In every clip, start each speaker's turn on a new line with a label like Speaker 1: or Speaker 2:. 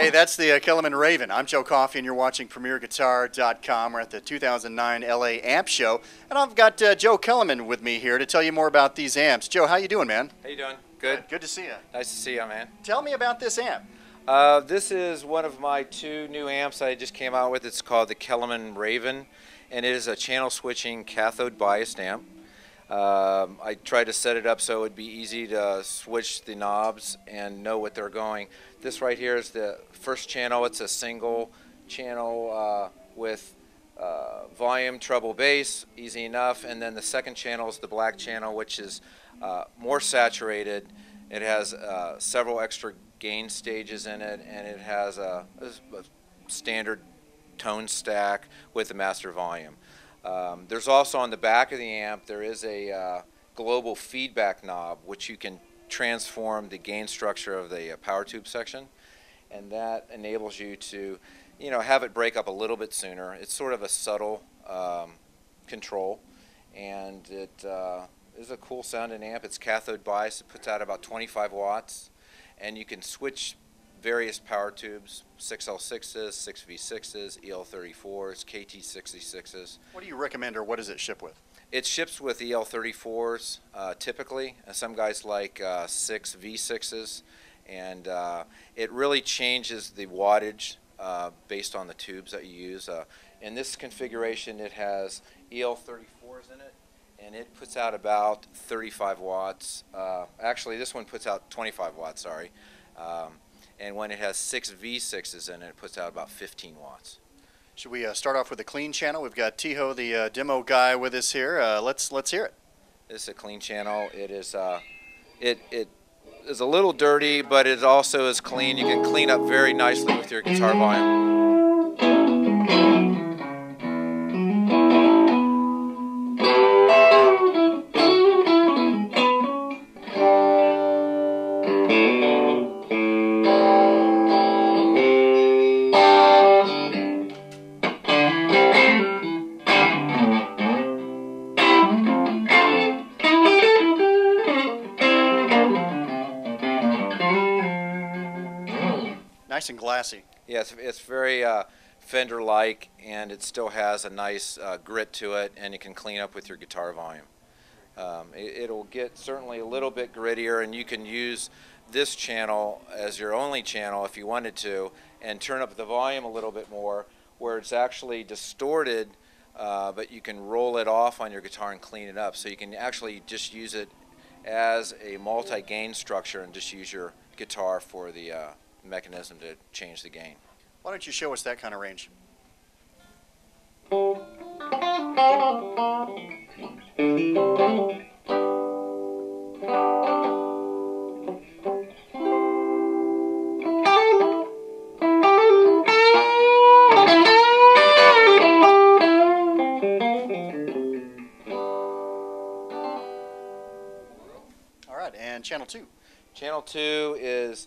Speaker 1: Hey, that's the Kelemen Raven. I'm Joe Coffey, and you're watching PremierGuitar.com. We're at the 2009 LA Amp Show, and I've got Joe Kelemen with me here to tell you more about these amps. Joe, how you doing, man?
Speaker 2: How you doing? Good.
Speaker 1: Good to see you.
Speaker 2: Nice to see you, man.
Speaker 1: Tell me about this amp.
Speaker 2: This is one of my two new amps I just came out with. It's called the Kelemen Raven, and it is a channel switching cathode biased amp. I tried to set it up so it would be easy to switch the knobs and know what they're going. This right here is the first channel. It's a single channel with volume, treble, bass, easy enough. And then the second channel is the black channel, which is more saturated. It has several extra gain stages in it, and it has a standard tone stack with the master volume. There's also on the back of the amp, there is a global feedback knob, which you can transform the gain structure of the power tube section, and that enables you to, have it break up a little bit sooner. It's sort of a subtle control, and it is a cool sounding amp. It's cathode biased. It puts out about 25 watts, and you can switch various power tubes, 6L6s, 6V6s, EL34s, KT66s.
Speaker 1: What do you recommend, or what does it ship with?
Speaker 2: It ships with EL34s typically, and some guys like 6V6s, and it really changes the wattage based on the tubes that you use. In this configuration, it has EL34s in it, and it puts out about 35 watts. Actually, this one puts out 25 watts, sorry. And when it has 6 V6s in it, it puts out about 15 watts.
Speaker 1: Should we start off with a clean channel? We've got Tiho, the demo guy, with us here. Let's hear it.
Speaker 2: This is a clean channel. It is it is a little dirty, but it also is clean. You can clean up very nicely with your guitar volume.
Speaker 1: Nice and glassy.
Speaker 2: Yeah, it's very Fender-like, and it still has a nice grit to it, and you can clean up with your guitar volume. It'll get certainly a little bit grittier, and you can use this channel as your only channel if you wanted to, and turn up the volume a little bit more, where it's actually distorted, but you can roll it off on your guitar and clean it up. So you can actually just use it as a multi-gain structure and just use your guitar for the mechanism to change the gain.
Speaker 1: Why don't you show us that kind of range? All right, and channel 2.
Speaker 2: Channel 2 is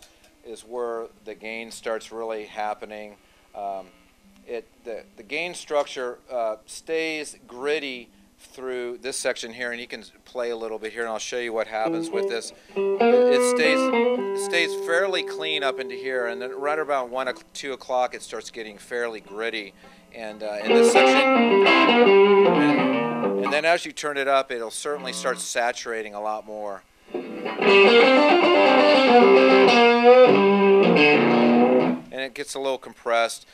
Speaker 2: where the gain starts really happening. The gain structure stays gritty through this section here, and you can play a little bit here, and I'll show you what happens with this. It stays fairly clean up into here, and then right around 1 or 2 o'clock it starts getting fairly gritty, and in this section, and then as you turn it up, it'll certainly start saturating a lot more. And it gets a little compressed.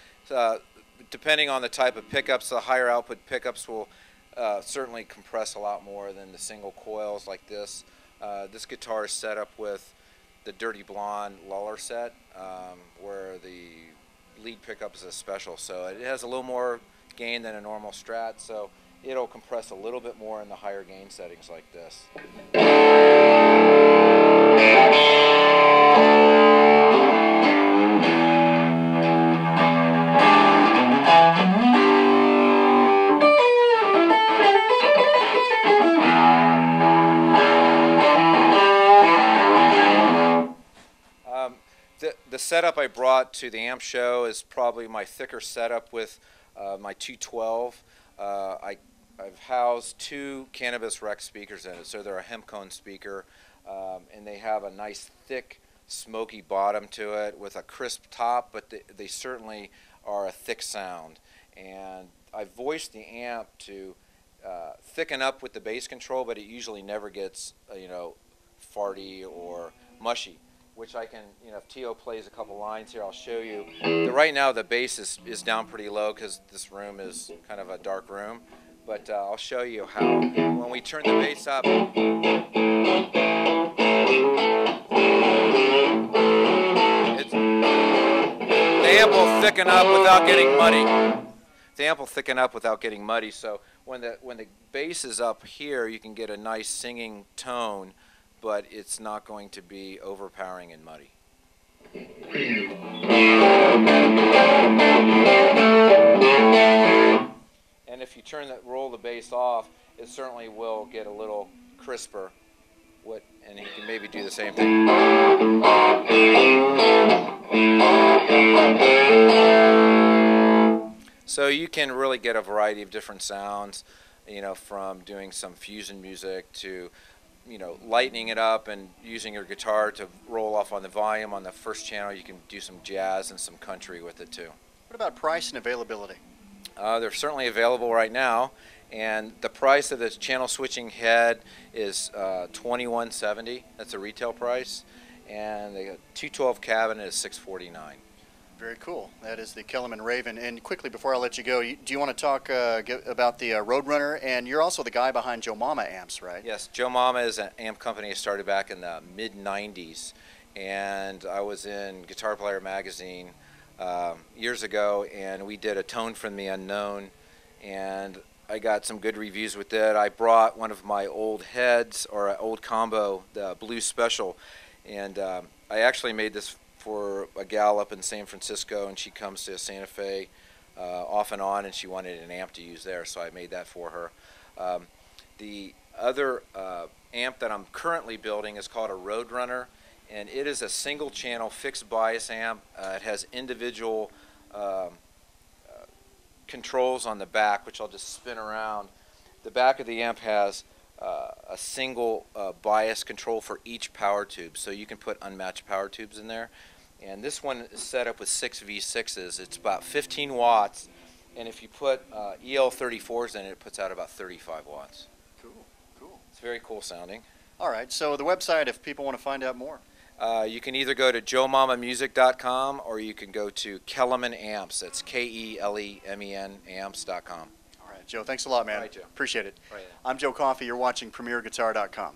Speaker 2: Depending on the type of pickups, the higher output pickups will certainly compress a lot more than the single coils like this. This guitar is set up with the Dirty Blonde Luller set, where the lead pickup is a special, so it has a little more gain than a normal Strat, so it'll compress a little bit more in the higher gain settings like this. The setup I brought to the amp show is probably my thicker setup with my 212. I've housed 2 Cannabis Rex speakers in it, so they're a hemp cone speaker, and they have a nice thick smoky bottom to it with a crisp top, but they certainly are a thick sound. And I voiced the amp to thicken up with the bass control, but it usually never gets farty or mushy, which I can, if Tio plays a couple lines here, I'll show you. Right now the bass is down pretty low because this room is kind of a dark room, but I'll show you how when we turn the bass up, the amp will thicken up without getting muddy. The amp will thicken up without getting muddy, so when the bass is up here, you can get a nice singing tone, but it's not going to be overpowering and muddy. And if you roll the bass off, it certainly will get a little crisper. And you can maybe do the same thing. So you can really get a variety of different sounds, from doing some fusion music to, lightening it up and using your guitar to roll off on the volume. On the first channel, you can do some jazz and some country with it too.
Speaker 1: What about price and availability?
Speaker 2: They're certainly available right now, and the price of this channel switching head is $21.70. That's a retail price, and the 212 cabinet is $649.
Speaker 1: Very cool. That is the Kelemen Raven. And quickly, before I let you go, do you want to talk about the Roadrunner? And you're also the guy behind Joe Mama amps, right?
Speaker 2: Yes, Joe Mama is an amp company I started back in the mid-90s, and I was in Guitar Player magazine years ago, and we did a Tone from the Unknown, and I got some good reviews with it. I brought one of my old heads, or an old combo, the Blue Special, and I actually made this for a gal up in San Francisco, and she comes to Santa Fe off and on, and she wanted an amp to use there, so I made that for her. The other amp that I'm currently building is called a Roadrunner, and it is a single channel fixed bias amp. It has individual controls on the back, which I'll just spin around. The back of the amp has a single bias control for each power tube, so you can put unmatched power tubes in there. And this one is set up with 6 V6s. It's about 15 watts, and if you put EL34s in it, it puts out about 35 watts.
Speaker 1: Cool, cool.
Speaker 2: It's very cool sounding.
Speaker 1: All right, so the website, if people want to find out more.
Speaker 2: You can either go to joemamamusic.com or you can go to Kelemen Amps. That's Kelemen amps.com.
Speaker 1: All right, Joe, thanks a lot, man.
Speaker 2: All right, Joe.
Speaker 1: Appreciate it.
Speaker 2: Right.
Speaker 1: I'm Joe Coffey. You're watching PremierGuitar.com.